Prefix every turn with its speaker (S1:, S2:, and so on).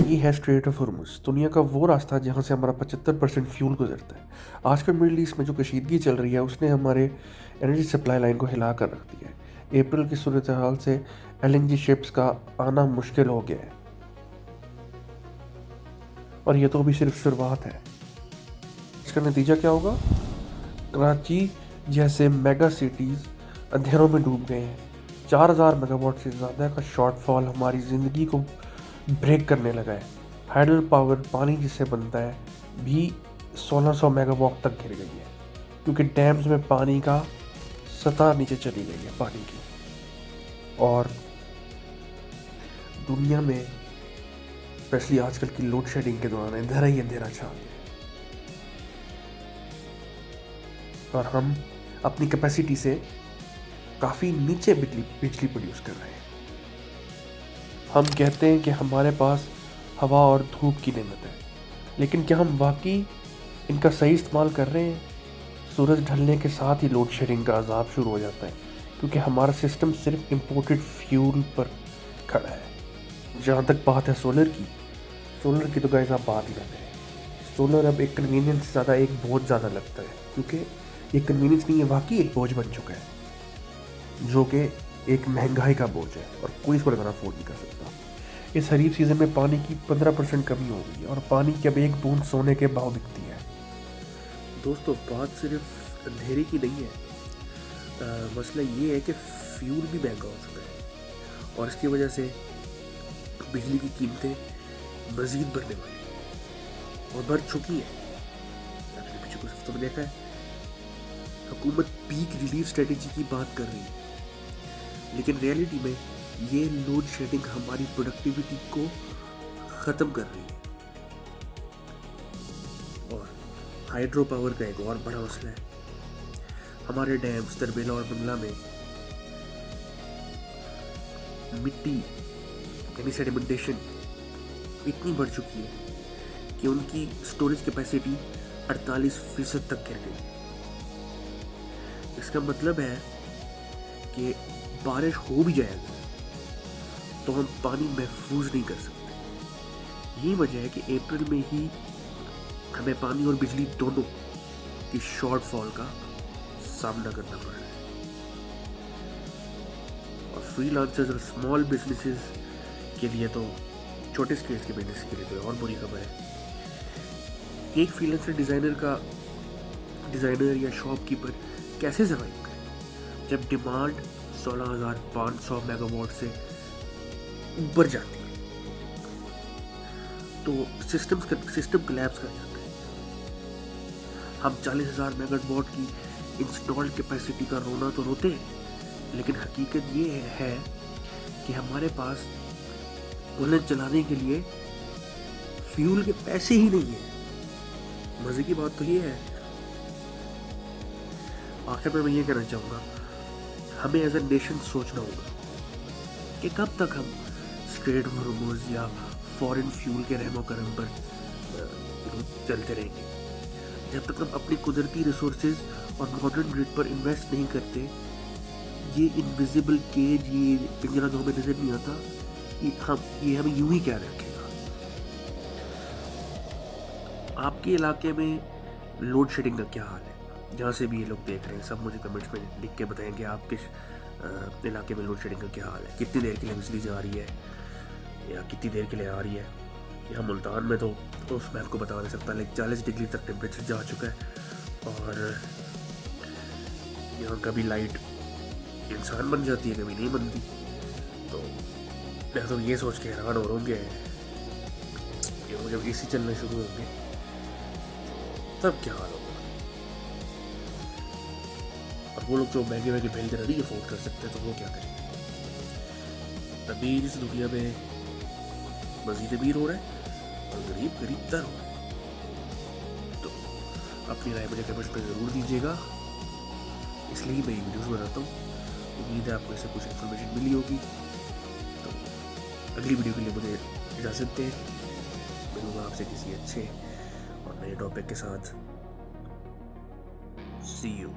S1: ये है straight of Hormuz, दुनिया का वो रास्ता जहाँ से हमारा 75% फ्यूल गुजरता है। आजकल मिडल ईस्ट में जो कशीदगी चल रही है उसने हमारे एनर्जी सप्लाई लाइन को हिला कर रख दिया है। अप्रैल की सूरत हाल से एलएनजी शिप्स का आना मुश्किल हो गया है और ये तो अभी सिर्फ शुरुआत है। इसका नतीजा क्या होगा? कराची जैसे मेगा सिटीज़ अंधेरों में डूब गए हैं। 4000 मेगावाट से ज़्यादा का शॉर्टफॉल हमारी ज़िंदगी को ब्रेक करने लगा है। हाइडल पावर पानी जिससे बनता है भी 1600 मेगावाट तक गिर गई है क्योंकि डैम्स में पानी का सतह नीचे चली गई है पानी की। और दुनिया में स्पेशली आजकल की लोड शेडिंग के दौरान अंधेरा ही अंधेरा छा गया और हम अपनी कैपेसिटी से काफ़ी नीचे बिजली प्रोड्यूस कर रहे हैं। हम कहते हैं कि हमारे पास हवा और धूप की नेमत है, लेकिन क्या हम वाकई इनका सही इस्तेमाल कर रहे हैं? सूरज ढलने के साथ ही लोड शेडिंग का अजाब शुरू हो जाता है क्योंकि हमारा सिस्टम सिर्फ इम्पोर्टेड फ्यूल पर खड़ा है। जहाँ तक बात है सोलर की तो गाइस आप बात ही कर रहे हैं। सोलर अब एक कन्वीनियंस से ज़्यादा एक बोझ ज़्यादा लगता है क्योंकि ये कन्वीनियंस नहीं है, वाकई एक बोझ बन चुका है जो कि एक महंगाई का बोझ है और कोई इसको लगाना अफोर्ड नहीं कर सकता। इस खरीफ सीज़न में पानी की 15% कमी हो गई और पानी की अब एक बूंद सोने के भाव बिकती है। दोस्तों बात सिर्फ अंधेरे की नहीं है, मसला ये है कि फ्यूल भी महंगा हो चुका है और इसकी वजह से बिजली की कीमतें मज़ीद बढ़ने वाली और बढ़ चुकी है। आपने पिछले कुछ हफ्तों में देखा है हुकूमत पीक रिलीफ स्ट्रेटेजी की बात कर रही है, लेकिन रियलिटी में ये लोड शेडिंग हमारी प्रोडक्टिविटी को ख़त्म कर रही है। और हाइड्रो पावर का एक और बड़ा मसला है। हमारे डैम्स तरबेला और बंगला में मिट्टी यानी सेडिमेंटेशन इतनी बढ़ चुकी है कि उनकी स्टोरेज कैपेसिटी 48% तक गिर गई। इसका मतलब है कि बारिश हो भी जाएगा तो हम पानी महफूज नहीं कर सकते। यही वजह है कि अप्रैल में ही हमें पानी और बिजली दोनों की शॉर्टफॉल का सामना करना पड़ रहा है। और फ्रीलांसर्स और स्मॉल बिजनेसेस के लिए तो, छोटे स्केल के बिजनेस के लिए तो और बुरी खबर है। एक फ्रीलांसर डिज़ाइनर या शॉपकीपर कैसे सर्वाइव करे जब डिमांड 16,500 मेगावाट से ऊपर जाती है? तो सिस्टम कोलैप्स कर जाता है। हम 40,000 मेगावाट की इंस्टॉल्ड कैपेसिटी का रोना तो रोते हैं, लेकिन हकीकत ये है कि हमारे पास उन्हें चलाने के लिए फ्यूल के पैसे ही नहीं है। मजे की बात तो ये है। आखिर में मैं ये कहना चाहूँगा, हमें एज ए नेशन सोचना होगा कि कब तक हम स्ट्रेट ऑफ हॉर्मुज़ या फॉरेन फ्यूल के रहमो करम पर चलते रहेंगे। जब तक हम अपनी कुदरती रिसोर्सेज और मॉडर्न ग्रिड पर इन्वेस्ट नहीं करते, ये इनविजिबल केज, ये पिंजरा जो हमें नजर नहीं आता, ये हमें यूं ही क्या रखेगा। आपके इलाके में लोड शेडिंग का क्या हाल है? जहाँ से भी ये लोग देख रहे हैं सब मुझे कमेंट्स में लिख के बताएं कि आपके इलाके में लोड शेडिंग का क्या हाल है। कितनी देर के लिए बिजली जा रही है या कितनी देर के लिए आ रही है। यहाँ मुल्तान में तो मैं आपको बता नहीं सकता, लेकिन 40 डिग्री तक टेम्परेचर जा चुका है और यहाँ कभी लाइट इंसान बन जाती है, कभी नहीं बनती। तो मैं तो ये सोच के हैरान हो रहा हूँ कि जब एसी चलना शुरू होंगे तब क्या हाल होगा। और वो लोग जो महंगे बिल नहीं अफोर्ड कर सकते तो वो क्या करेंगे? अमीर इस दुनिया में मजीद अमीर हो रहा है और गरीब तर हो रहा है। तो अपनी राय मुझे कमेंट्स में ज़रूर दीजिएगा, इसलिए मैं वीडियोस बनाता हूँ। उम्मीद है आपको इससे कुछ इन्फॉर्मेशन मिली होगी। तो अगली वीडियो के लिए मुझे इजाज़त दें। मिलूँगा आपसे किसी अच्छे और नए टॉपिक के साथ। सी यू।